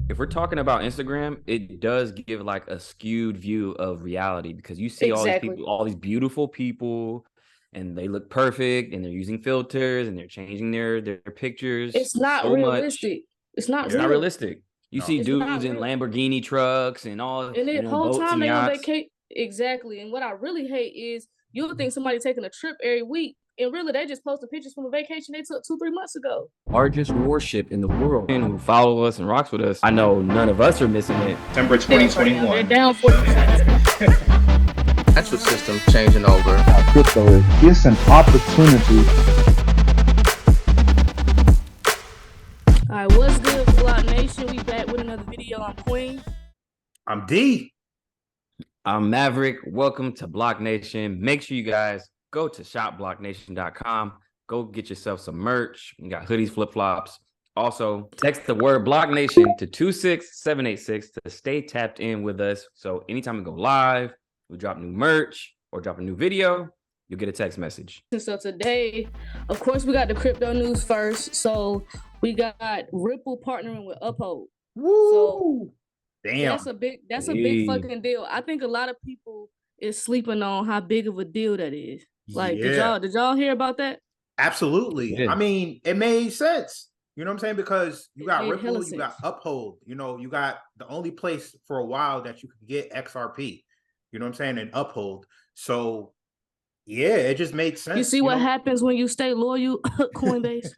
if we're talking about Instagram, it does give like a skewed view of reality because you see all these Exactly. people, all these beautiful people, and they look perfect, and they're using filters, and they're changing their pictures It's not so much. realistic. It's not It's not Yeah. real. realistic. You No. see It's dudes not in real. Lamborghini trucks and all, And the whole boats time and they on yachts. vacation. Exactly. And what I really hate is you'll think somebody taking a trip every week, and really they just posting pictures from a vacation they took 2-3 months ago. Largest warship in the world, and who follow us and rocks with us. I know none of us are missing it. December They're 2021. down 40%. Financial system changing over. Crypto is an opportunity. All right, what's good, BlockNation? We back with another video. I'm Queen. I'm D. I'm Maverick. Welcome to BlockNation. Make sure you guys go to shopblocknation.com. Go get yourself some merch. We got hoodies, flip-flops. Also, text the word BlockNation to 26786 to stay tapped in with us. So anytime we go live, we drop new merch or drop a new video, you'll get a text message. So today, of course, we got the crypto news first. So we got Ripple partnering with Uphold. Woo! So damn. That's a big fucking deal. I think a lot of people is sleeping on how big of a deal that is. Like, Yeah. did y'all hear about that? Absolutely. Yeah. I mean, it made sense. You know what I'm saying? Because you got made Ripple, hella you got sense. Uphold. You know, you got the only place for a while that you could get XRP. You know what I'm saying? And Uphold. So yeah, it just made sense. You see what happens when you stay loyal, Coinbase?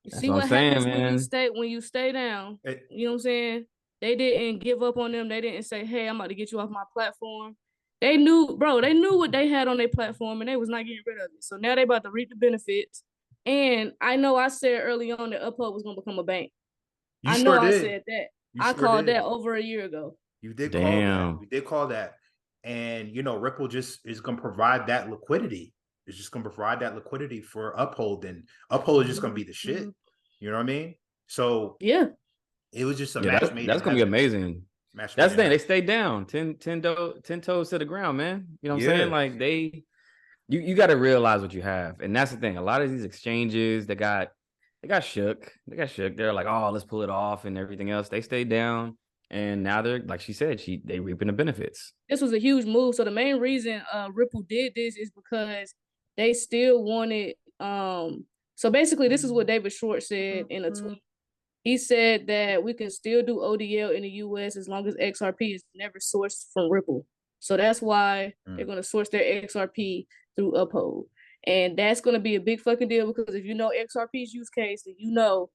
You see what happens when you stay down. You know what I'm saying? They didn't give up on them. They didn't say, "Hey, I'm about to get you off my platform." They knew what they had on their platform, and they was not getting rid of it. So now they about to reap the benefits. And I know I said early on that Uphold was gonna become a bank. I said that. I called that over a year ago. You did call that. You did call that. And you know, Ripple just is gonna provide that liquidity. It's just gonna provide that liquidity for Uphold, and Uphold is just gonna be the shit. You know what I mean? So yeah, it was just a match made. That's gonna be amazing. That's the thing. They stayed down 10 toes to the ground, man. You know what I'm saying? Like you got to realize what you have, and that's the thing. A lot of these exchanges, they got shook. They're like, oh, let's pull it off and everything else. They stayed down, and now they're, like she said, they reaping the benefits. This was a huge move. So the main reason Ripple did this is because they still wanted. So basically, this is what David Short said in a tweet. He said that we can still do ODL in the US as long as XRP is never sourced from Ripple. So that's why they're going to source their XRP through Uphold. And that's going to be a big fucking deal, because if you know XRP's use case, then you know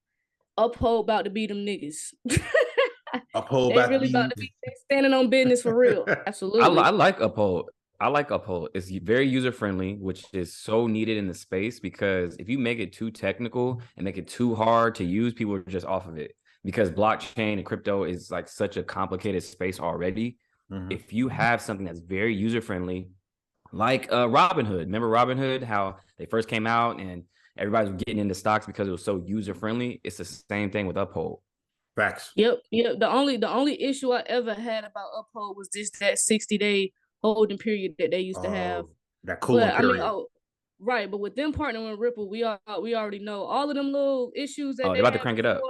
Uphold about to be them niggas. Uphold they really about to be standing on business for real. Absolutely. I like Uphold. It's very user-friendly, which is so needed in the space, because if you make it too technical and make it too hard to use, people are just off of it, because blockchain and crypto is like such a complicated space already. If you have something that's very user-friendly, like Robinhood. Remember Robinhood, how they first came out and everybody was getting into stocks because it was so user-friendly? It's the same thing with Uphold. Facts. Yep. The only issue I ever had about Uphold was just that 60-day holding period that they used to have. That cooling period. I mean, right. But with them partnering with Ripple, we already know all of them little issues that they're about to crank it up.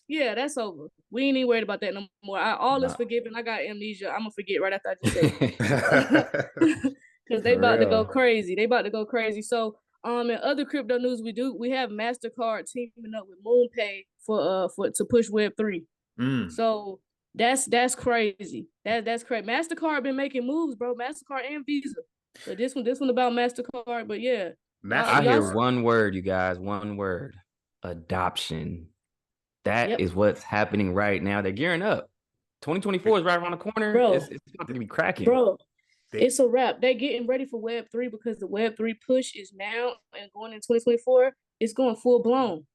Yeah, that's over. We ain't even worried about that no more. All is forgiven. I got amnesia. I'm gonna forget right after I just said it. Because they about to go crazy. So in other crypto news, we have MasterCard teaming up with MoonPay for to push Web3. So that's crazy. That's crazy. MasterCard been making moves, bro. MasterCard and Visa. So this one about MasterCard, but yeah. I hear one word, you guys. One word: adoption. That is what's happening right now. They're gearing up. 2024 is right around the corner. Bro, it's about to be cracking. Bro, it's a wrap. They're getting ready for Web3, because the Web3 push is now, and going in 2024, it's going full blown.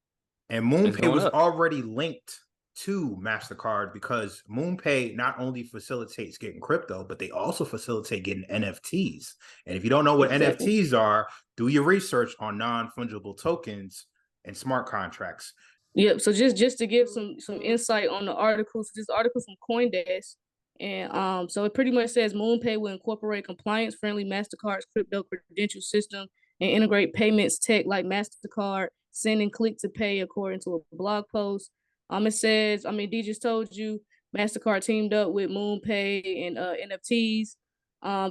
And MoonPay was already linked to MasterCard, because MoonPay not only facilitates getting crypto, but they also facilitate getting NFTs. And if you don't know what NFTs are, do your research on non-fungible tokens and smart contracts. Yep. So just to give some insight on the articles, this article from CoinDesk, and so it pretty much says MoonPay will incorporate compliance-friendly MasterCard's crypto credential system and integrate payments tech like MasterCard Send and Click to Pay, according to a blog post. It says, D just told you MasterCard teamed up with MoonPay and NFTs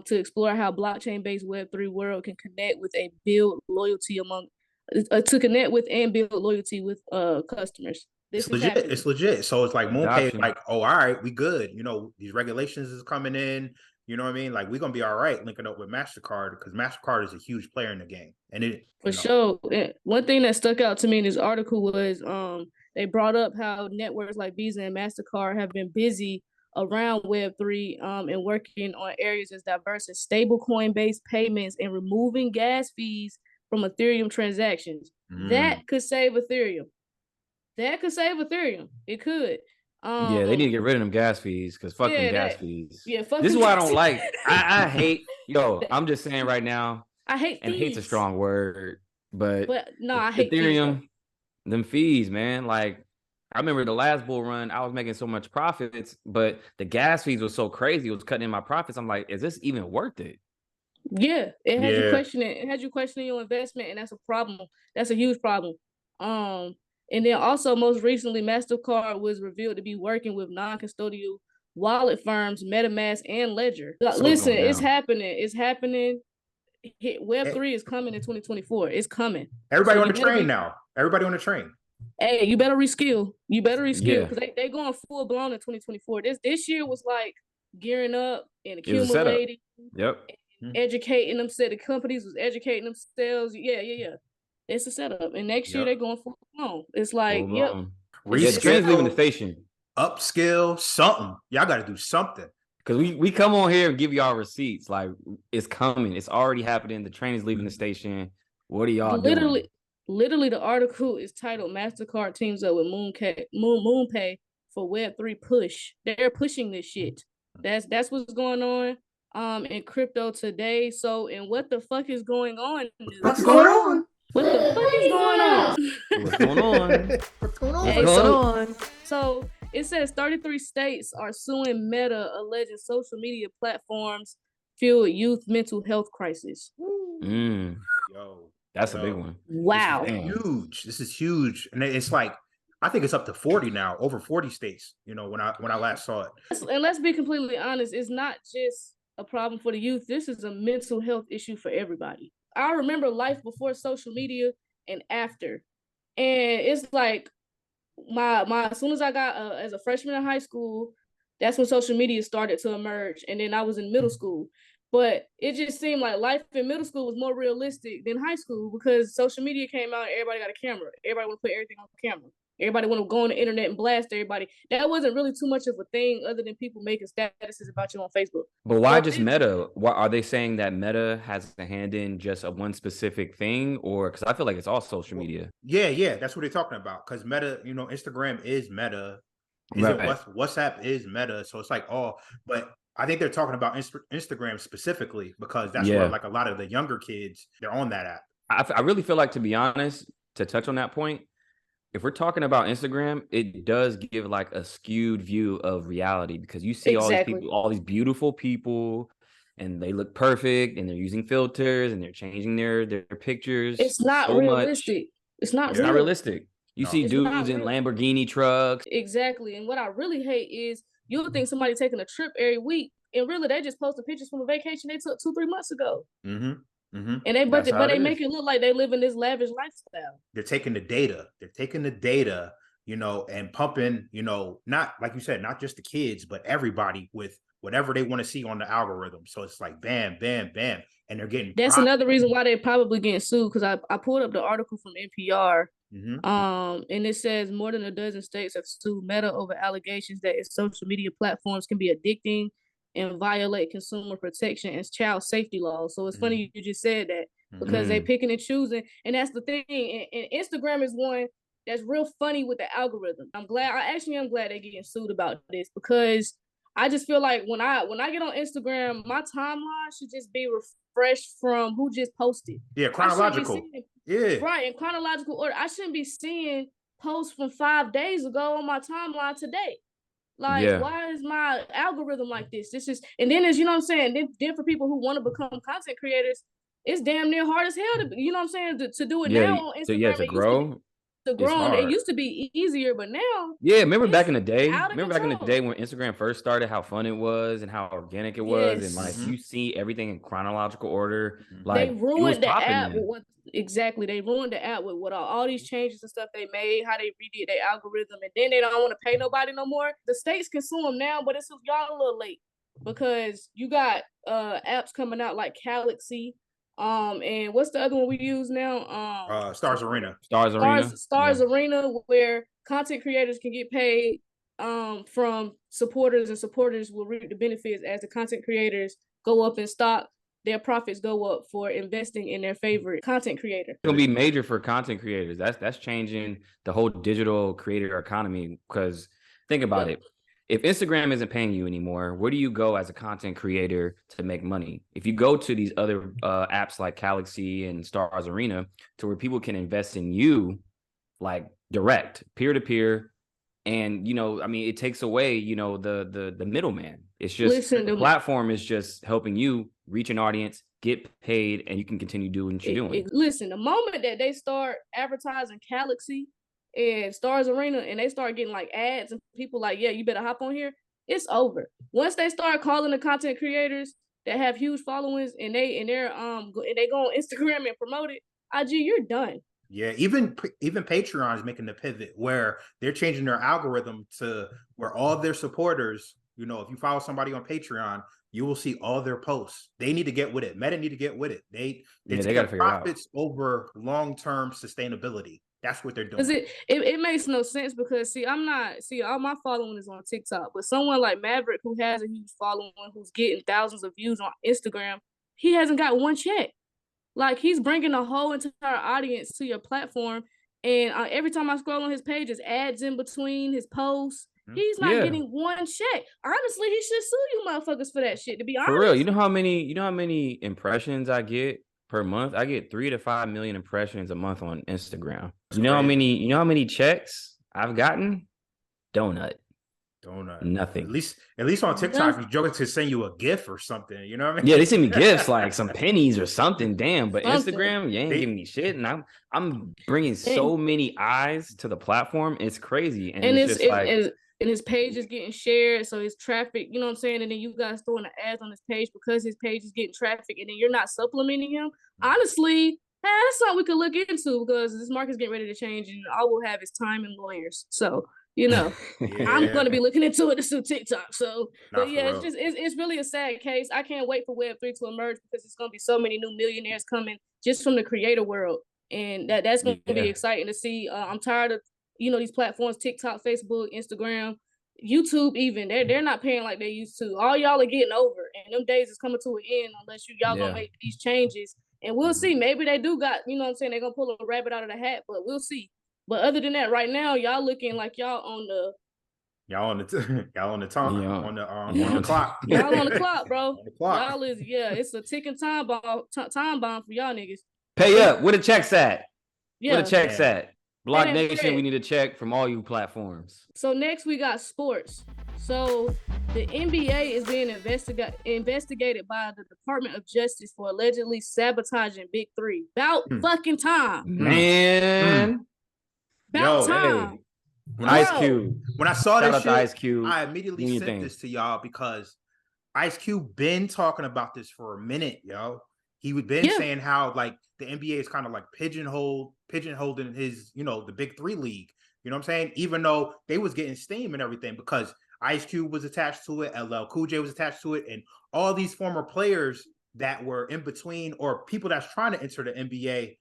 to explore how blockchain-based Web3 world can connect with and build loyalty among with customers. It's legit. Happening. It's legit. So it's like MoonPay is like, oh, all right, we good. You know, these regulations is coming in. You know what I mean? Like, we're gonna be all right linking up with MasterCard because MasterCard is a huge player in the game. And sure. One thing that stuck out to me in this article was they brought up how networks like Visa and MasterCard have been busy around Web3 and working on areas as diverse as stablecoin based payments and removing gas fees from Ethereum transactions. That could save Ethereum. It could. Yeah, they need to get rid of them gas fees because fuck them gas fees. Yeah, fuck this is what I don't like. I hate. I'm just saying right now. I hate. And hate's a strong word, but no, I hate Ethereum. Them fees, man. Like, I remember the last bull run, I was making so much profits, but the gas fees was so crazy. It was cutting in my profits. I'm like, is this even worth it? Yeah, it had you questioning. It had you questioning your investment, and that's a problem. That's a huge problem. And then also, most recently, MasterCard was revealed to be working with non-custodial wallet firms, MetaMask and Ledger. Listen, it's happening. It's happening. Web3 is coming in 2024. It's coming. Everybody on the train now. Everybody on the train. Hey, you better reskill. Because they going full blown in 2024. This year was like gearing up and accumulating. Yep. Educating themselves. The companies was educating themselves. Yeah. It's a setup. And next year they're going full blown. It's like, the train's leaving the station. Upskill, something. Y'all got to do something. Because we come on here and give y'all receipts. Like, it's coming. It's already happening. The train is leaving the station. What are y'all doing? Literally, the article is titled MasterCard teams up with MoonPay for Web3 push. They're pushing this shit. That's what's going on in crypto today. So, and what the fuck is going on? What's going on? What the fuck is going on? What's going on? What's going on? Hey, what's going on? So it says 33 states are suing Meta, alleging social media platforms fuel youth mental health crisis. That's a big one. Wow. This is huge. And it's like, I think it's up to 40 now, over 40 states, when I last saw it. And let's be completely honest, it's not just a problem for the youth. This is a mental health issue for everybody. I remember life before social media and after. And it's like my as soon as I got as a freshman in high school, that's when social media started to emerge. And then I was in middle school. But it just seemed like life in middle school was more realistic than high school because social media came out and everybody got a camera. Everybody want to put everything on the camera. Everybody want to go on the internet and blast everybody. That wasn't really too much of a thing other than people making statuses about you on Facebook. But why just Meta? Why are they saying that Meta has a hand in just a one specific thing? Or because I feel like it's all social media. Yeah. That's what they're talking about. Because Meta, Instagram is Meta. WhatsApp is Meta. So it's like, but I think they're talking about Instagram specifically because that's where like a lot of the younger kids, they're on that app. I really feel like, to be honest, to touch on that point, if we're talking about Instagram, it does give like a skewed view of reality because you see all these people, all these beautiful people, and they look perfect, and they're using filters, and they're changing their pictures. It's not realistic. It's not realistic. You see dudes in Lamborghini trucks. Exactly. And what I really hate is you'll think somebody taking a trip every week, and really they just posted pictures from a vacation they took 2-3 months ago. And they they make it look like they live in this lavish lifestyle. They're taking the data. And pumping, not like you said, not just the kids, but everybody with whatever they want to see on the algorithm. So it's like bam, bam, bam. And they're getting another reason why they're probably getting sued, because I pulled up the article from NPR. And it says more than a dozen states have sued Meta over allegations that its social media platforms can be addicting and violate consumer protection and child safety laws. So it's funny you just said that because they picking and choosing, and that's the thing. And Instagram is one that's real funny with the algorithm. I'm glad they're getting sued about this because I just feel like when I get on Instagram, my timeline should just be refreshed from who just posted. Yeah, chronological. Right, in chronological order. I shouldn't be seeing posts from 5 days ago on my timeline today. Like, why is my algorithm like this? And then as you know what I'm saying, then for people who want to become content creators, it's damn near hard as hell to, you know what I'm saying, to do it now on Instagram. To grow. grown. It hard. used to be easier, but now Yeah, remember back in the day? out of Remember back in the control. day when Instagram first started, how fun it was and how organic it was, and like Yes. you see everything in chronological order. Mhm. Like They it was ruined the popping app then. with what exactly they ruined the app with what all these changes and stuff they made, how they redid their algorithm, and then they don't want to pay nobody no more. The states can sue them now, but it's y'all a little late because you got apps coming out like Galaxy, and what's the other one we use now? Stars Arena. Stars Arena. Stars Yeah. Arena, where content creators can get paid from supporters, and supporters will reap the benefits as the content creators go up in stock. Their profits go up for investing in their favorite content creator. It's gonna be major for content creators. That's changing the whole digital creator economy. Because think about it. If Instagram isn't paying you anymore, where do you go as a content creator to make money? If you go to these other apps like Galaxy and Stars Arena, to where people can invest in you, like direct, peer to peer, and I mean, it takes away, the middleman. It's just the platform is just helping you reach an audience, get paid, and you can continue doing what you're doing. Listen, the moment that they start advertising Galaxy and Stars Arena, and they start getting like ads and people like, yeah, you better hop on here, it's over. Once they start calling the content creators that have huge followings and they go on Instagram and promote it, IG, you're done. Yeah, even Patreon is making the pivot where they're changing their algorithm to where all their supporters, if you follow somebody on Patreon, you will see all their posts. They need to get with it. Meta need to get with it. They got to figure profits out over long-term sustainability. That's what they're doing. Because it makes no sense because all my following is on TikTok, but someone like Maverick who has a huge following, who's getting thousands of views on Instagram, he hasn't got one check. Like, he's bringing a whole entire audience to your platform, and every time I scroll on his page, there's ads in between his posts. He's not getting one check. Honestly, he should sue you motherfuckers for that shit, to be honest. For real, you know how many impressions I get per month? I get 3 to 5 million impressions a month on Instagram. You know how many checks I've gotten? Donut. Nothing. At least on TikTok, Joker could send you a GIF or something. You know what I mean? Yeah, they send me gifts like some pennies or something. Damn, but Instagram, you ain't giving me shit, and I'm bringing so many eyes to the platform. It's crazy, and his page is getting shared, so his traffic. You know what I'm saying? And then you guys throwing the ads on his page because his page is getting traffic, and then you're not supplementing him. Honestly, that's something we could look into because this market's getting ready to change, and all we'll have is time and lawyers. So. I'm going to be looking into it to sue TikTok. So, but yeah, it's really a sad case. I can't wait for Web3 to emerge because it's going to be so many new millionaires coming just from the creator world. And that's going to be exciting to see. I'm tired of, these platforms, TikTok, Facebook, Instagram, YouTube even. They're not paying like they used to. All y'all are getting over. And them days is coming to an end unless y'all going to make these changes. And we'll see. Maybe they do got, they're going to pull a rabbit out of the hat, but we'll see. But other than that, right now, y'all looking like y'all on the clock. Y'all on the clock, bro. Y'all is it's a ticking time bomb for y'all niggas. Pay up. Where the checks at? Where the checks at? BlockNation, we need a check from all you platforms. So next we got sports. So the NBA is being investigated by the Department of Justice for allegedly sabotaging Big Three. About fucking time, man. About time. Ice Cube. When I saw this shit, Ice Cube. I immediately sent this to y'all because Ice Cube been talking about this for a minute, yo. He would been saying how like the NBA is kind of like pigeonholing his, the Big Three league. You know what I'm saying? Even though they was getting steam and everything because Ice Cube was attached to it, LL Cool J was attached to it, and all these former players that were in between or people that's trying to enter the NBA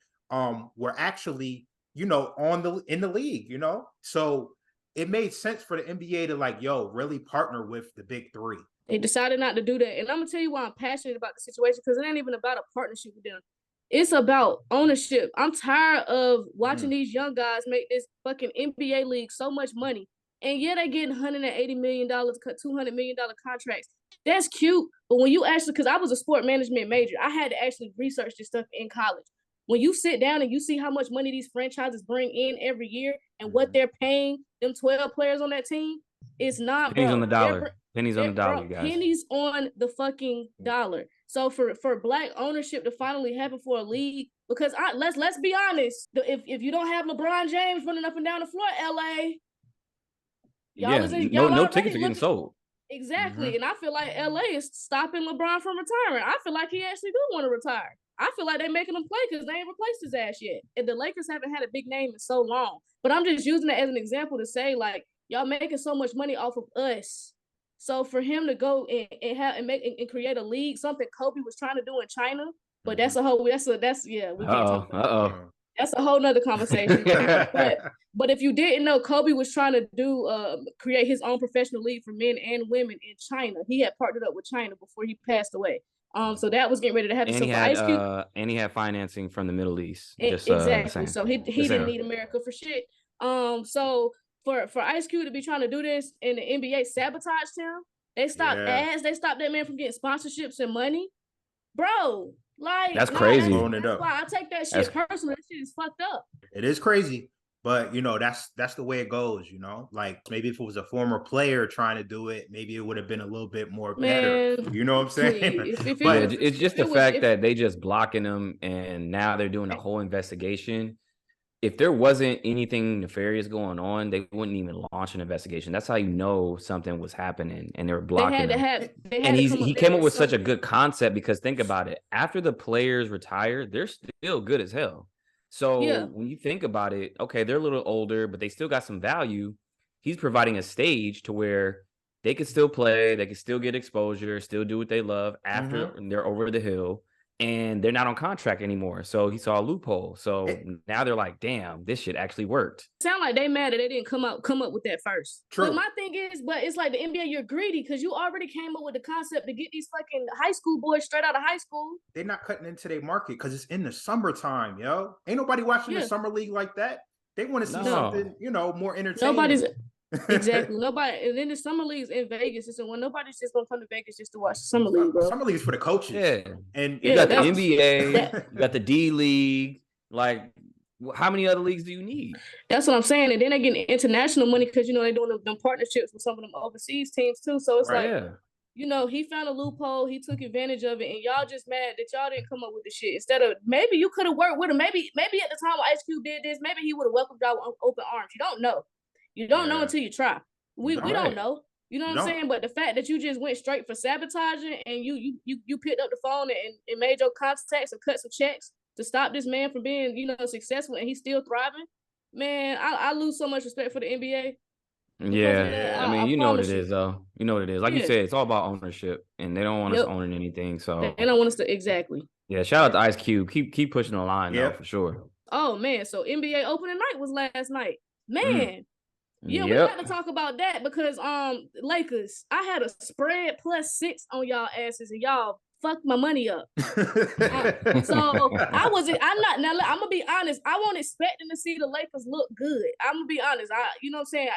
were actually in the league, so it made sense for the NBA to really partner with the Big Three. They decided not to do that. And I'm gonna tell you why I'm passionate about the situation, because it ain't even about a partnership with them. It's about ownership. I'm tired of watching these young guys make this fucking NBA league so much money. And they're getting $180 million, $200 million contracts. That's cute. But when you actually, because I was a sport management major, I had to actually research this stuff in college. When you sit down and you see how much money these franchises bring in every year and what they're paying them 12 players on that team, it's not pennies on the dollar. Pennies on the dollar, guys. Pennies on the fucking dollar. So for Black ownership to finally happen for a league, Because let's be honest. If you don't have LeBron James running up and down the floor, LA, no tickets are getting sold. Exactly. And I feel like LA is stopping LeBron from retiring. I feel like he actually do want to retire. I feel like they're making him play because they ain't replaced his ass yet. And the Lakers haven't had a big name in so long. But I'm just using it as an example to say, like, y'all making so much money off of us. So for him to go and create a league, something Kobe was trying to do in China, but that's we can't talk about that. That's a whole nother conversation. but if you didn't know, Kobe was trying to create his own professional league for men and women in China. He had partnered up with China before he passed away. So that was getting ready to happen. And he had financing from the Middle East. Exactly. So he didn't need America for shit. So for Ice Cube to be trying to do this and the NBA sabotaged him, they stopped ads, they stopped that man from getting sponsorships and money. Bro, like that's crazy. That's why I take that shit personally. That shit is fucked up. It is crazy. But that's the way it goes, Like maybe if it was a former player trying to do it, maybe it would have been a little bit more better. You know what I'm saying? It's just the fact that they just blocking them and now they're doing a whole investigation. If there wasn't anything nefarious going on, they wouldn't even launch an investigation. That's how you know something was happening, and they were blocking him. And he came up with such a good concept because think about it. After the players retire, they're still good as hell. So when you think about it, okay, they're a little older, but they still got some value. He's providing a stage to where they can still play, they can still get exposure, still do what they love after they're over the hill. And they're not on contract anymore. So he saw a loophole. So now they're like, damn, this shit actually worked. Sound like they mad that they didn't come up with that first. True. But my thing is, it's like the NBA, you're greedy because you already came up with the concept to get these fucking high school boys straight out of high school. They're not cutting into their market because it's in the summertime, yo. Ain't nobody watching the summer league like that. They want to see something, more entertaining. Exactly. Nobody, and then the summer leagues in Vegas. It's when nobody's just gonna come to Vegas just to watch the summer league, bro. Summer league is for the coaches. Yeah. And you got the NBA, you got the D League. Like, how many other leagues do you need? That's what I'm saying. And then they getting international money because they're doing them partnerships with some of them overseas teams too. So it's he found a loophole, he took advantage of it, and y'all just mad that y'all didn't come up with the shit. Instead of maybe you could have worked with him. Maybe at the time when Ice Cube did this, maybe he would have welcomed y'all with open arms. You don't know. You don't know until you try. We don't know. You know what I'm saying? But the fact that you just went straight for sabotaging and you picked up the phone and made your contacts and cut some checks to stop this man from being, successful and he's still thriving, man, I lose so much respect for the NBA. Yeah. I mean, you know what it is, though. You know what it is. Like you said, it's all about ownership and they don't want us owning anything. So they don't want us to exactly. Yeah, shout out to Ice Cube. Keep pushing the line though, for sure. Oh man, so NBA opening night was last night. Man. Yeah, we got to talk about that because Lakers, I had a spread +6 on y'all asses and y'all fucked my money up. So I'm gonna be honest, I wasn't expecting to see the Lakers look good. I'm gonna be honest. You know what I'm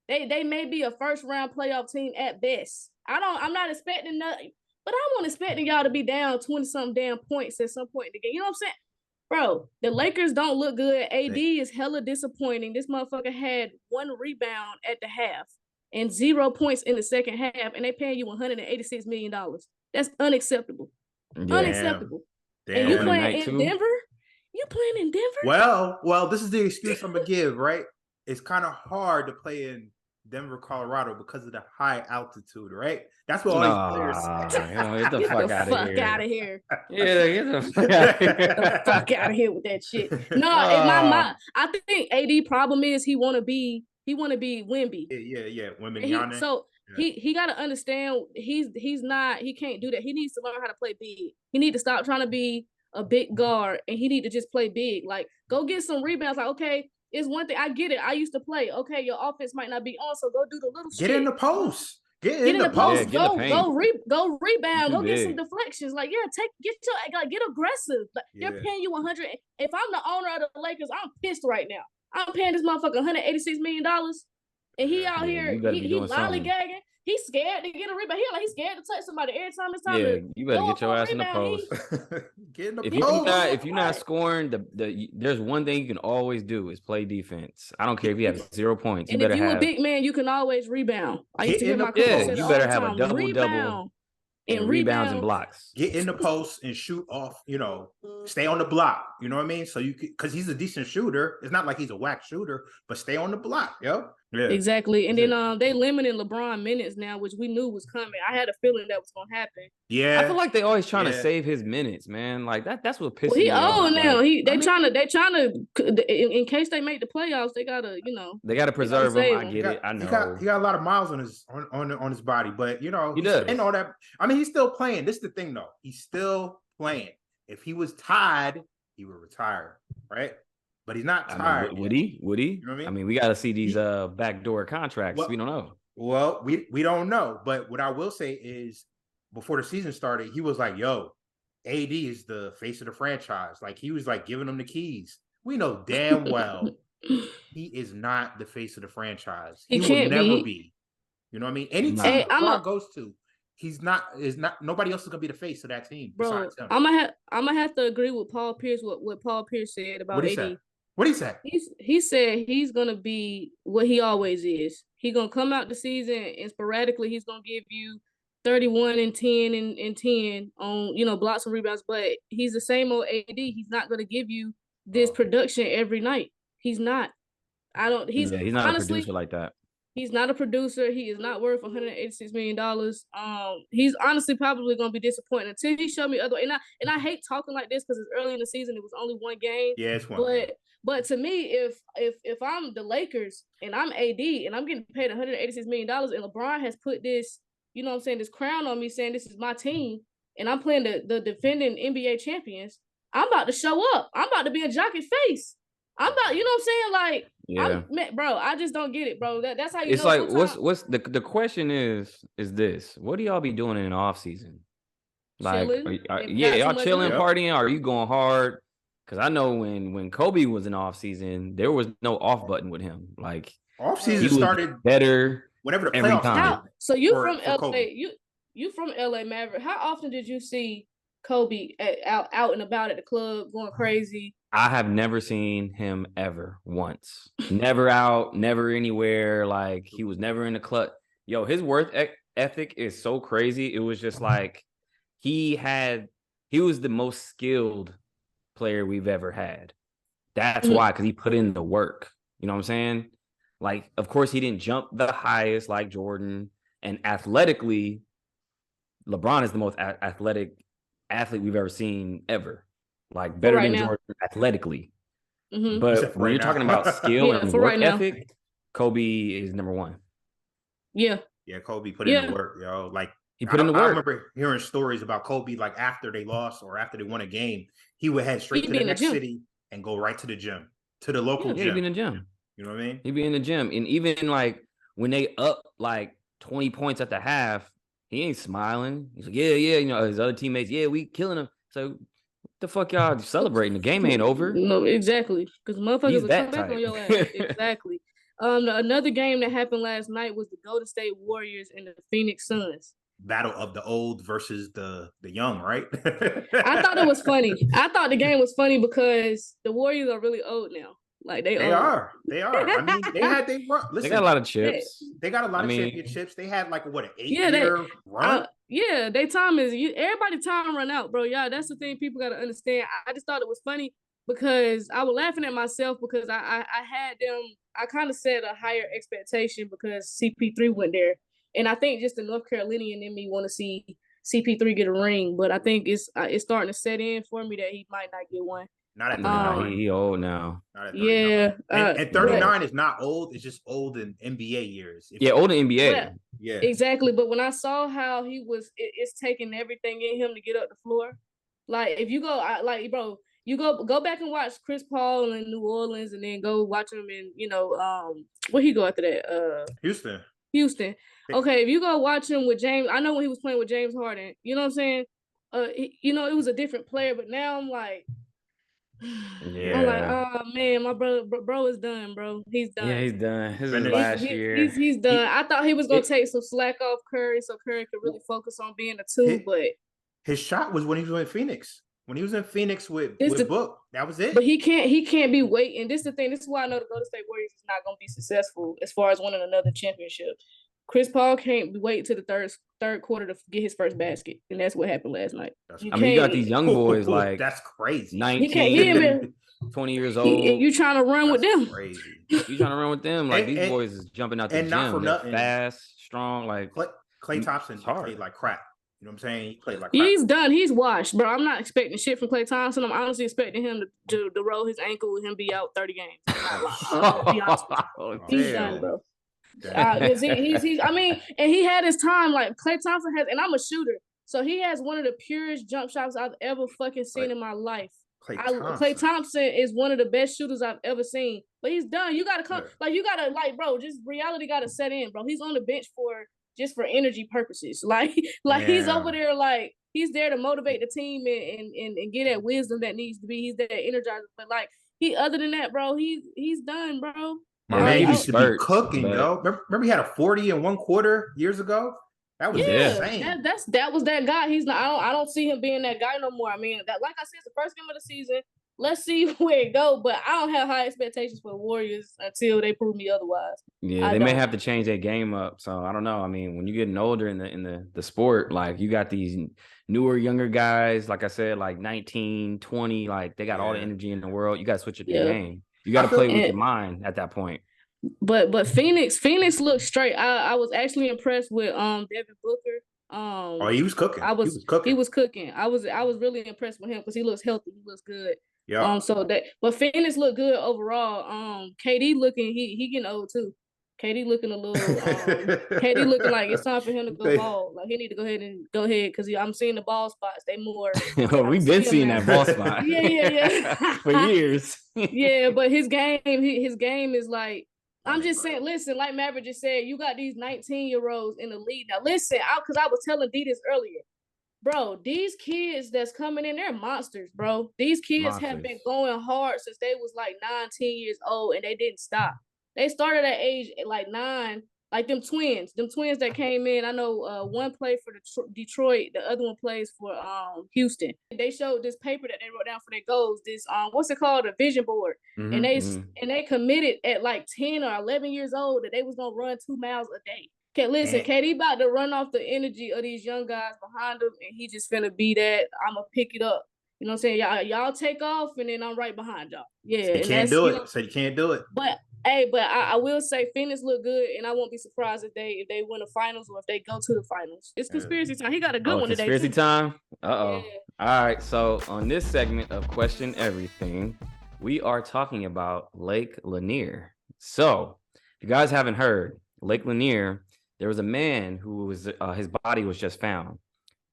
saying? They may be a first round playoff team at best. I'm not expecting nothing, but I wasn't expecting y'all to be down 20-something damn points at some point in the game. You know what I'm saying? Bro, the Lakers don't look good. AD is hella disappointing. This motherfucker had 1 rebound at the half and 0 points in the second half, and they paying you $186 million. That's unacceptable. Yeah. Unacceptable. Damn. And you playing in Denver? You playing in Denver? Well, this is the excuse I'm gonna give, right? It's kind of hard to play in Denver, Colorado because of the high altitude, right? That's what all these players say. Get the fuck out of here. Yeah, get the fuck out of here. Get the fuck out of here with that shit. No, I think AD problem is he wanna be Wemby. Yeah. Wemby. So he gotta understand he can't do that. He needs to learn how to play big. He need to stop trying to be a big guard and he need to just play big. Like go get some rebounds. Like, okay, it's one thing. I get it. I used to play. Okay, your offense might not be on, so go do the little shit. Get in the post. Get in the post. Go rebound. Go get some deflections. Like, get aggressive. Like, they're paying you $100. If I'm the owner of the Lakers, I'm pissed right now. I'm paying this motherfucker $186 million, and he out here he lollygagging. He's scared to get a rebound. He's scared to touch somebody every time it's time to. You better get your ass in the post. Get in the post. If you're not scoring, there's one thing you can always do is play defense. I don't care if you have 0 points. If you're a big man, you can always rebound. I used to get my you better have a double. and rebounds and blocks. Get in the post and shoot off, stay on the block. You know what I mean? So you because he's a decent shooter. It's not like he's a whack shooter, but stay on the block, yo. Yeah. Exactly. And then they limiting LeBron minutes now, which we knew was coming. I had a feeling that was gonna happen. Yeah. I feel like they always trying to save his minutes, man. Like that's what pisses me off. He old now. They trying to in case they make the playoffs, they gotta, they gotta preserve him. I get it. I know. He got a lot of miles on his body, but he does. And all that. I mean, he's still playing. This is the thing though. He's still playing. If he was tied, he would retire, right? But he's not tired. Would he? You know what I mean? I mean, we got to see these backdoor contracts. We don't know. Well, we don't know. But what I will say is, before the season started, he was like, "Yo, AD is the face of the franchise." Like he was like giving them the keys. We know damn well he is not the face of the franchise. He will never be. You know what I mean? Anytime LeBron goes to, nobody else is gonna be the face of that team. Bro, I'm gonna have to agree with Paul Pierce. What Paul Pierce said about AD. What he said? He said he's gonna be what he always is. He's gonna come out the season and sporadically he's gonna give you 31 and 10 and 10 on blocks and rebounds, but he's the same old AD. He's not gonna give you this production every night. He's not. He's not honestly, a producer like that. He's not a producer. He is not worth $186 million. He's honestly probably going to be disappointed until he showed me other. And I hate talking like this because it's early in the season. It was only one game. Yeah, it's one. But to me, if I'm the Lakers and I'm AD and I'm getting paid $186 million and LeBron has put this, this crown on me saying this is my team and I'm playing the defending NBA champions, I'm about to show up. I'm about to be a jockey face. I'm about, like. Yeah, bro, I just don't get it, bro. That's how you. It's like sometimes. what's the question is this? What do y'all be doing in the off season? Like, y'all chilling, partying? Or are you going hard? Because I know when Kobe was in off season, there was no off button with him. Like off season started better whenever the playoffs started. So you from LA? You from LA, Maverick? How often did you see Kobe out and about at the club going crazy? I have never seen him ever once. Never out, never anywhere. Like he was never in the club. Yo, his work ethic is so crazy. It was just like he was the most skilled player we've ever had. That's why, because he put in the work. You know what I'm saying? Like, of course, he didn't jump the highest like Jordan. And athletically, LeBron is the most athletic athlete we've ever seen ever. Like better than Jordan athletically. Mm-hmm. But when you're talking about skill and work ethic, Kobe is number one. Yeah. Yeah, Kobe put in the work, yo. Like he put in the work. I remember hearing stories about Kobe, like after they lost or after they won a game, he would head straight to the next city and go right to the gym, to the local gym. He'd be in the gym. You know what I mean? He'd be in the gym. And even like when they up like 20 points at the half, he ain't smiling. He's like, yeah, his other teammates, we killing him. So the fuck y'all celebrating? The game ain't over. No, exactly. Because motherfuckers will come back on your ass. Exactly. Another game that happened last night was the Golden State Warriors and the Phoenix Suns. Battle of the old versus the young, right? I thought it was funny. I thought the game was funny because the Warriors are really old now. Like they are. I mean, they had listen, they got a lot of chips. They got a lot of championships. They had like an 8-year run. They time is everybody time run out, bro. Yeah, that's the thing people gotta understand. I just thought it was funny because I was laughing at myself because I had them. I kind of set a higher expectation because CP3 went there, and I think just the North Carolinian in me want to see CP3 get a ring, but I think it's starting to set in for me that he might not get one. Not at 39. He old now. Not at 39. And 39 is not old. It's just old in NBA years. Old in NBA. Yeah, exactly. But when I saw how he was, it's taking everything in him to get up the floor. Like if you go, bro, you go back and watch Chris Paul in New Orleans, and then go watch him in, where he go after that? Houston. Okay, if you go watch him with James, I know when he was playing with James Harden. You know what I'm saying? It was a different player, but now I'm like. Yeah. I'm like, oh man, my bro is done, bro. He's done. Yeah, he's done. This is last year. He's done. I thought he was gonna take some slack off Curry, so Curry could really focus on being a two. But his shot was when he was in Phoenix. When he was in Phoenix with Book, that was it. But he can't be waiting. This is the thing. This is why I know the Golden State Warriors is not gonna be successful as far as winning another championship. Chris Paul can't wait to the third quarter to get his first basket, and that's what happened last night. You got these young boys like that's crazy. 19, 20 years old. You trying to run with them? Crazy. You trying to run with them? Like these boys is jumping out the gym. Not for nothing. Fast, strong. Like Klay Thompson played like crap. You know what I'm saying? He played like crap. He's done. He's washed, bro. I'm not expecting shit from Klay Thompson. I'm honestly expecting him to roll his ankle and him be out 30 games. Be honest with you. He's done, bro. He's I mean, and he had his time. Like Klay Thompson has, and I'm a shooter, so he has one of the purest jump shots I've ever fucking seen in my life. Klay Thompson is one of the best shooters I've ever seen. But he's done. You gotta come, bro. Just reality gotta set in, bro. He's on the bench for energy purposes. He's over there, like he's there to motivate the team and get that wisdom that needs to be. He's that energizer. But other than that, bro, he's done, bro. My man used to be cooking, yo. Remember he had a 40 in one quarter years ago? That was insane. That was that guy. He's not. I don't see him being that guy no more. I mean, that like I said, it's the first game of the season. Let's see where it goes. But I don't have high expectations for the Warriors until they prove me otherwise. Yeah, they may have to change their game up. So I don't know. I mean, when you're getting older in the sport, like you got these newer, younger guys, like I said, like 19, 20, like they got all the energy in the world. You got to switch up your game. You got to play with your mind at that point. But Phoenix looked straight. I was actually impressed with Devin Booker. He was cooking. He was cooking. I was really impressed with him because he looks healthy. He looks good. Yeah. But Phoenix looked good overall. KD looking he getting old too. KD looking a little. KD looking like it's time for him to go ball. Like he need to go ahead because I'm seeing the ball spots. They more. We've been seeing that ball spot. Yeah. For years. Yeah, but his game is like. I'm just saying, listen, like Maverick just said, you got these 19-year-olds in the league. Now, listen, because I was telling D this earlier. Bro, these kids that's coming in, they're monsters, bro. These kids have been going hard since they was like 9, 10 years old, and they didn't stop. They started at age like 9, like them twins that came in. I know one played for Detroit, the other one plays for Houston. They showed this paper that they wrote down for their goals, this what's it called, a vision board. And they committed at like 10 or 11 years old that they was gonna run 2 miles a day. Okay, listen, KD about to run off the energy of these young guys behind him, and he just finna be that. I'ma pick it up. You know what I'm saying? Y'all take off, and then I'm right behind y'all. Yeah, you can't do it. So you can't do it. But I will say Phoenix look good, and I won't be surprised if they win the finals or if they go to the finals. It's conspiracy time. He got a good one today. Conspiracy time? Uh-oh. Yeah. All right, so on this segment of Question Everything, we are talking about Lake Lanier. So, if you guys haven't heard, Lake Lanier, there was a man who was his body was just found.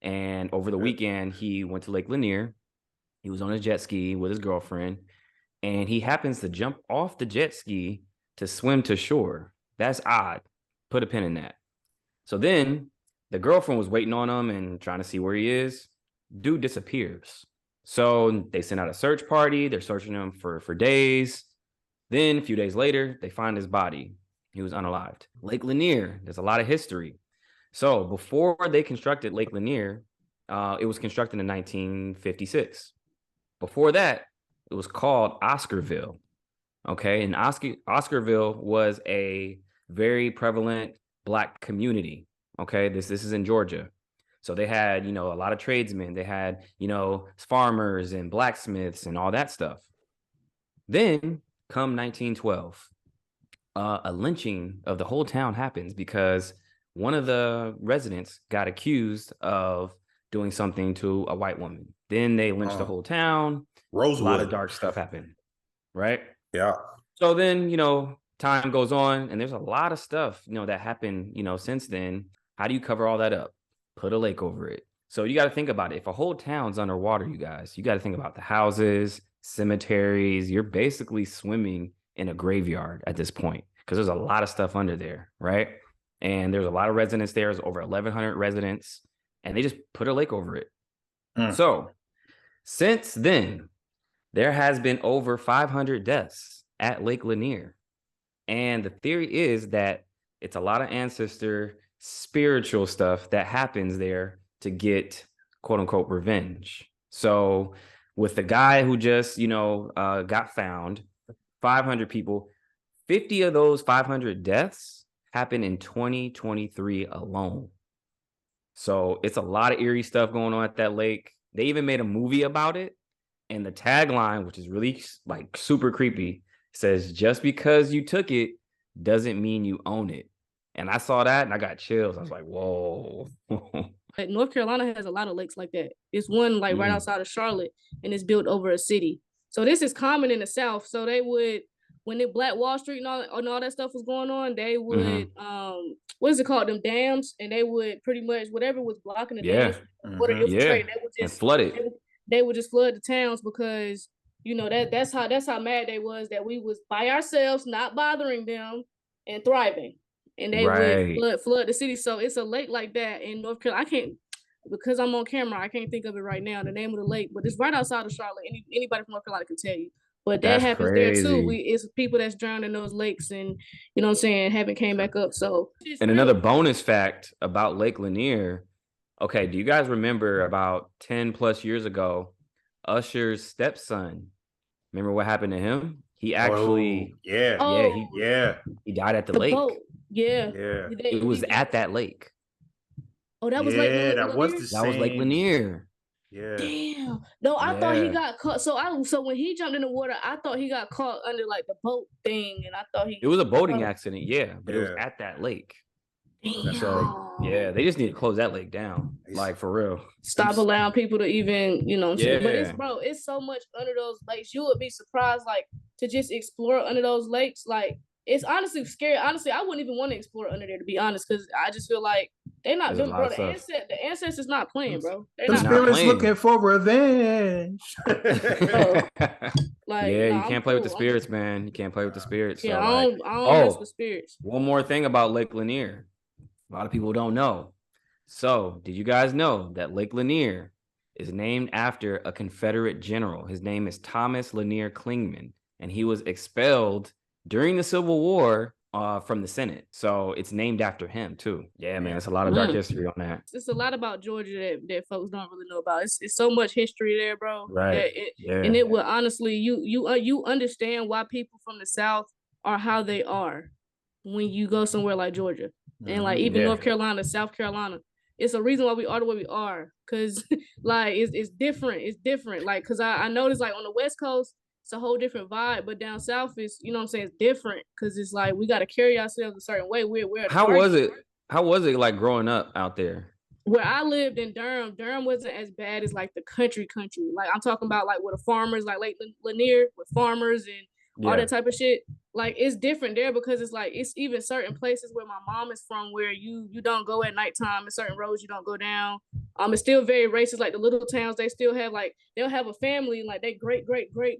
And over the weekend, he went to Lake Lanier. He was on a jet ski with his girlfriend. And he happens to jump off the jet ski to swim to shore. That's odd. Put a pin in that. So then the girlfriend was waiting on him and trying to see where he is. Dude disappears. So they send out a search party. They're searching him for days. Then a few days later, they find his body. He was unalived. Lake Lanier, there's a lot of history. So before they constructed Lake Lanier, it was constructed in 1956. Before that, it was called Oscarville. Okay, and Oscarville was a very prevalent Black community. Okay, this is in Georgia. So they had, a lot of tradesmen. They had, farmers and blacksmiths and all that stuff. Then come 1912, a lynching of the whole town happens because one of the residents got accused of doing something to a white woman. Then they lynched the whole town. Rosewood. A lot of dark stuff happened, right? Yeah. So then, time goes on and there's a lot of stuff, that happened, since then. How do you cover all that up? Put a lake over it. So you got to think about it. If a whole town's underwater, you guys, you got to think about the houses, cemeteries. You're basically swimming in a graveyard at this point because there's a lot of stuff under there, right? And there's a lot of residents there. There's over 1,100 residents, and they just put a lake over it. So since then, there has been over 500 deaths at Lake Lanier. And the theory is that it's a lot of ancestor spiritual stuff that happens there to get quote unquote revenge. So with the guy who just, got found, 500 people, 50 of those 500 deaths happened in 2023 alone. So it's a lot of eerie stuff going on at that lake. They even made a movie about it. And the tagline, which is really like super creepy, says, "Just because you took it doesn't mean you own it." And I saw that and I got chills. I was like, whoa. But North Carolina has a lot of lakes like that. It's one like right outside of Charlotte, and it's built over a city. So this is common in the South. So they would, when the Black Wall Street and all that stuff was going on, they would what is it called? Them dams, and they would pretty much whatever was blocking the dams, water infiltrate, they would just flood it. They would just flood the towns because that's how mad they was that we was by ourselves, not bothering them and thriving. And they would flood the city. So it's a lake like that in North Carolina. I can't, because I'm on camera, I can't think of it right now, the name of the lake, but it's right outside of Charlotte. Anybody from North Carolina can tell you. But that happens there too. It's people that's drowned in those lakes and, you know what I'm saying, haven't came back up. So, and another bonus fact about Lake Lanier. Okay, do you guys remember about 10 plus years ago, Usher's stepson? Remember what happened to him? He actually, he died at the lake. Boat. Yeah. It was at that lake. Oh, that was Lake Lanier? That was the same. That was Lake Lanier. Yeah. Damn. No, I thought he got caught. So when he jumped in the water, I thought he got caught under like the boat thing, and I thought it was a boating accident, but it was at that lake. Damn. So they just need to close that lake down, like for real. Stop allowing people to even, you know what I'm saying? But it's so much under those lakes. You would be surprised, like, to just explore under those lakes. Like, it's honestly scary. Honestly, I wouldn't even want to explore under there, to be honest, because I just feel like they're not doing, bro. The ancestors not playing, bro. The spirit's looking for revenge. You can't play with the spirits, man. You can't play with the spirits. Yeah, I don't mess with spirits. One more thing about Lake Lanier. A lot of people don't know. So, did you guys know that Lake Lanier is named after a Confederate general? His name is Thomas Lanier Clingman, and he was expelled during the Civil War from the Senate. So it's named after him too. Yeah, man, it's a lot of dark history on that. It's a lot about Georgia that folks don't really know about. It's so much history there, bro. Right. And it will honestly, you understand why people from the South are how they are when you go somewhere like Georgia. And like even North Carolina, South Carolina, it's a reason why we are the way we are. Cause like it's different. It's different. Like, cause I noticed like on the West Coast, it's a whole different vibe. But down south is, you know what I'm saying, it's different. Cause it's like we gotta carry ourselves a certain way. How was it like growing up out there? Where I lived in Durham wasn't as bad as like the country. Like I'm talking about like with the farmers, like Lake Lanier with farmers and all that type of shit. Like it's different there because it's like it's even certain places where my mom is from where you don't go at nighttime and certain roads you don't go down. It's still very racist. Like the little towns, they still have like they'll have a family and like their great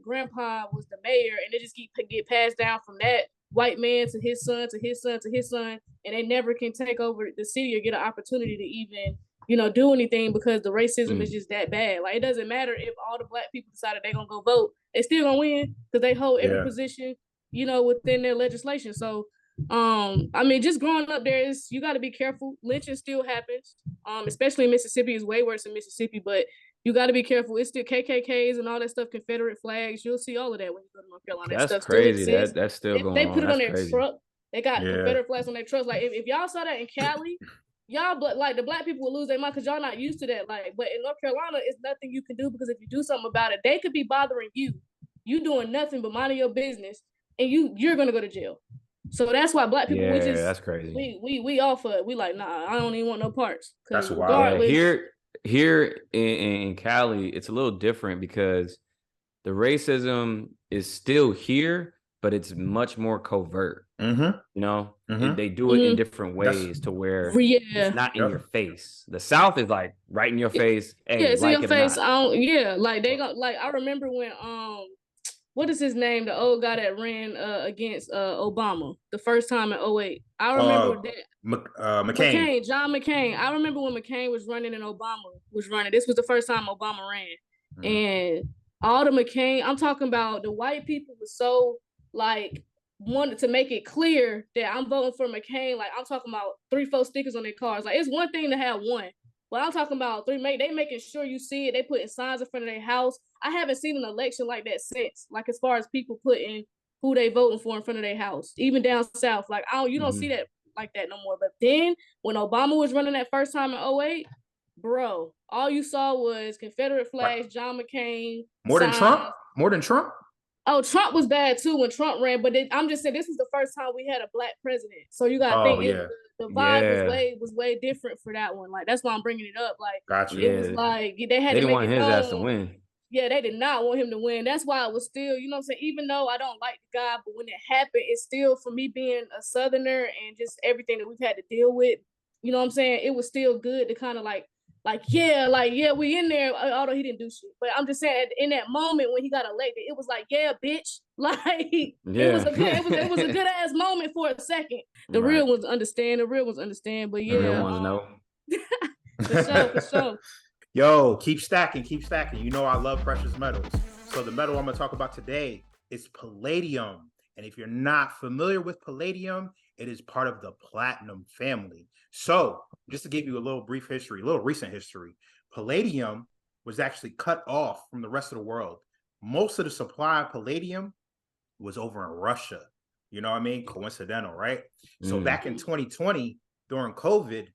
grandpa was the mayor, and they just get passed down from that white man to his son to his son to his son, and they never can take over the city or get an opportunity to even, you know, do anything because the racism is just that bad. Like it doesn't matter if all the black people decided they're gonna go vote, they still gonna win because they hold every position, you know, within their legislation. So I mean, just growing up there you got to be careful. Lynching still happens, especially in Mississippi. It's way worse in Mississippi, but you got to be careful. It's still KKKs and all that stuff, Confederate flags. You'll see all of that when you go to North Carolina. That's that stuff crazy. Still exists. That's still going on. They put it that's on their crazy. truck. They got Confederate flags on their trucks. Like if y'all saw that in Cali, y'all, but like the black people will lose their mind because y'all not used to that. Like, but in North Carolina, it's nothing you can do because if you do something about it, they could be bothering you. You doing nothing but minding your business, and you're gonna go to jail. So that's why black people, that's crazy. We all for it. We like, nah, I don't even want no parts. That's why here in Cali, it's a little different because the racism is still here, but it's much more covert. You know, they do it in different ways to where it's not in your face. The South is like right in your face. Hey, it's in your face. Like they got like I remember when what is his name? The old guy that ran against Obama the first time in 2008. I remember that. McCain. John McCain. I remember when McCain was running and Obama was running. This was the first time Obama ran. And all the McCain, I'm talking about the white people was so like wanted to make it clear that I'm voting for McCain. Like I'm talking about 3-4 stickers on their cars. Like it's one thing to have one. But I'm talking about they making sure you see it. They putting signs in front of their house. I haven't seen an election like that since. Like as far as people putting who they voting for in front of their house, even down south. Like you don't see that like that no more. But then when Obama was running that first time in 2008, bro, all you saw was Confederate flags, John McCain. More than Trump? More than Trump? Oh, Trump was bad too when Trump ran, but I'm just saying this was the first time we had a black president. So you gotta think the vibe was way different for that one. Like that's why I'm bringing it up. Like gotcha. It was like they had to didn't make want it his known. ass to win. Yeah, they did not want him to win. That's why it was still, you know what I'm saying? Even though I don't like the guy, but when it happened, it's still, for me being a Southerner and just everything that we've had to deal with, you know what I'm saying? It was still good to kind of like, we in there, although he didn't do shit. But I'm just saying, in that moment when he got elected, it was like, yeah, bitch. Like, it was a good ass moment for a second. The real ones understand. But yeah. The real ones know. For sure. Yo, keep stacking. You know I love precious metals. So the metal I'm going to talk about today is palladium. And if you're not familiar with palladium, it is part of the platinum family. So just to give you a little recent history, palladium was actually cut off from the rest of the world. Most of the supply of palladium was over in Russia. You know what I mean? Coincidental, right? So back in 2020, during COVID,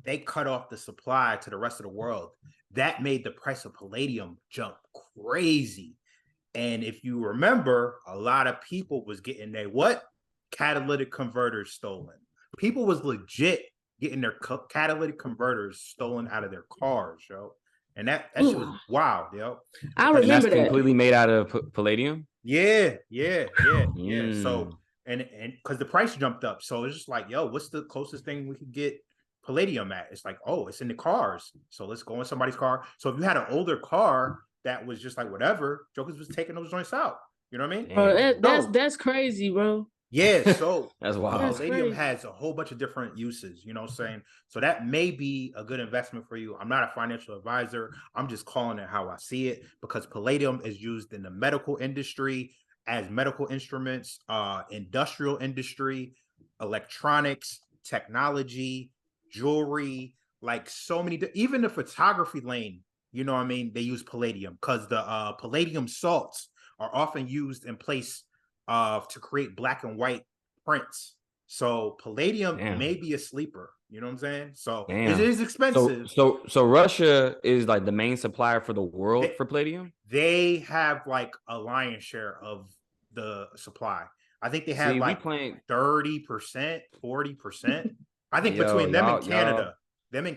they cut off the supply to the rest of the world. That made the price of palladium jump crazy. And if you remember, a lot of people was getting their catalytic converters stolen. People was legit getting their catalytic converters stolen out of their cars, yo. And that shit was wild, yo. I remember that. Completely made out of palladium? Yeah. So, and because the price jumped up. So it's just like, yo, what's the closest thing we could get palladium at? It's like, oh, it's in the cars. So let's go in somebody's car. So if you had an older car that was just like whatever, jokers was taking those joints out. You know what I mean? Bro, that's crazy, bro. Yeah, so that's wild. Palladium has a whole bunch of different uses, you know what I'm saying? So that may be a good investment for you. I'm not a financial advisor. I'm just calling it how I see it, because palladium is used in the medical industry, as medical instruments, industrial industry, electronics, technology, jewelry, like so many, even the photography lane, you know what I mean? They use palladium because the palladium salts are often used in place to create black and white prints. So palladium may be a sleeper, you know what I'm saying? So it is expensive. So Russia is like the main supplier for the world for palladium? They have like a lion's share of the supply. I think they have 30%, 40%. I think between them and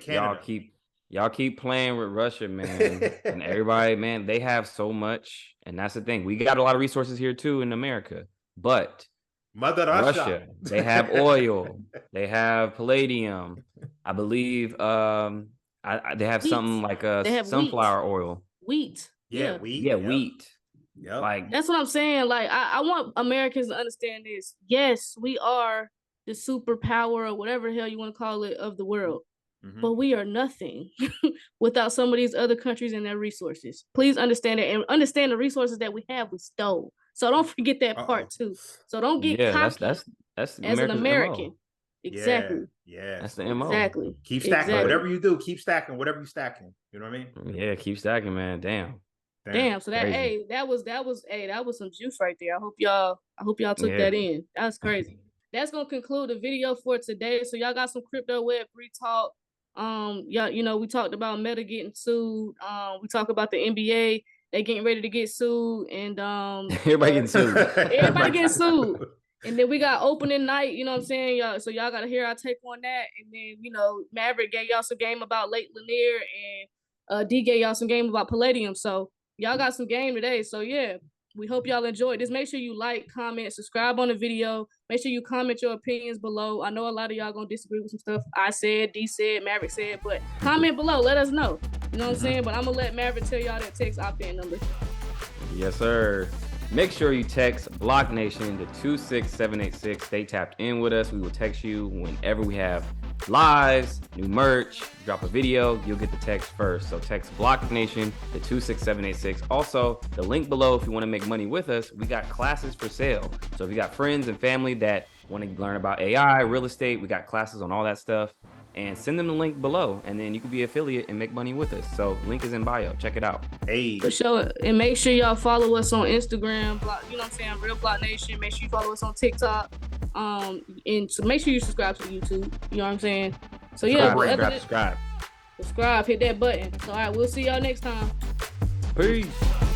Canada. Y'all keep playing with Russia, man. And everybody, man, they have so much. And that's the thing. We got a lot of resources here too in America. But Mother Russia, they have oil, they have palladium. I believe they have something like sunflower oil. Wheat. Yeah, wheat. Yeah, wheat. Yep. Like that's what I'm saying. Like I want Americans to understand this. Yes, we are the superpower or whatever the hell you want to call it of the world. But we are nothing without some of these other countries and their resources. Please understand it, and understand the resources that we have we stole. So don't forget that part too. So don't get cocky that's as an American. MO. Exactly. Yeah. That's the MO. Exactly. Keep stacking. Whatever you do, keep stacking whatever you're stacking. You know what I mean? Yeah, keep stacking, man. Damn. So that was some juice right there. I hope y'all took that in. That was crazy. That's gonna conclude the video for today. So y'all got some crypto Web3 talk. We talked about Meta getting sued. We talked about the NBA. They getting ready to get sued, and everybody getting sued. Everybody getting sued. And then we got opening night, you know what I'm saying? Y'all gotta hear our take on that. And then, Maverick gave y'all some game about Lake Lanier, and D gave y'all some game about Palladium. So y'all got some game today. So yeah, we hope y'all enjoyed this. Make sure you like, comment, subscribe on the video. Make sure you comment your opinions below. I know a lot of y'all gonna disagree with some stuff I said, D said, Maverick said, but comment below. Let us know. You know what I'm saying? But I'm gonna let Maverick tell y'all that text opt-in number. Yes, sir. Make sure you text BlockNation to 26786. Stay tapped in with us. We will text you whenever we have lives, new merch, drop a video, you'll get the text first. So text BlockNation to 26786. Also, the link below, if you want to make money with us, we got classes for sale. So if you got friends and family that want to learn about AI, real estate, we got classes on all that stuff. And send them the link below, and then you can be an affiliate and make money with us. So link is in bio. Check it out. Hey. For sure. And make sure y'all follow us on Instagram, Real BlockNation. Make sure you follow us on TikTok. And so make sure you subscribe to YouTube. You know what I'm saying? So yeah, Subscribe. subscribe, hit that button. So all right, we'll see y'all next time. Peace.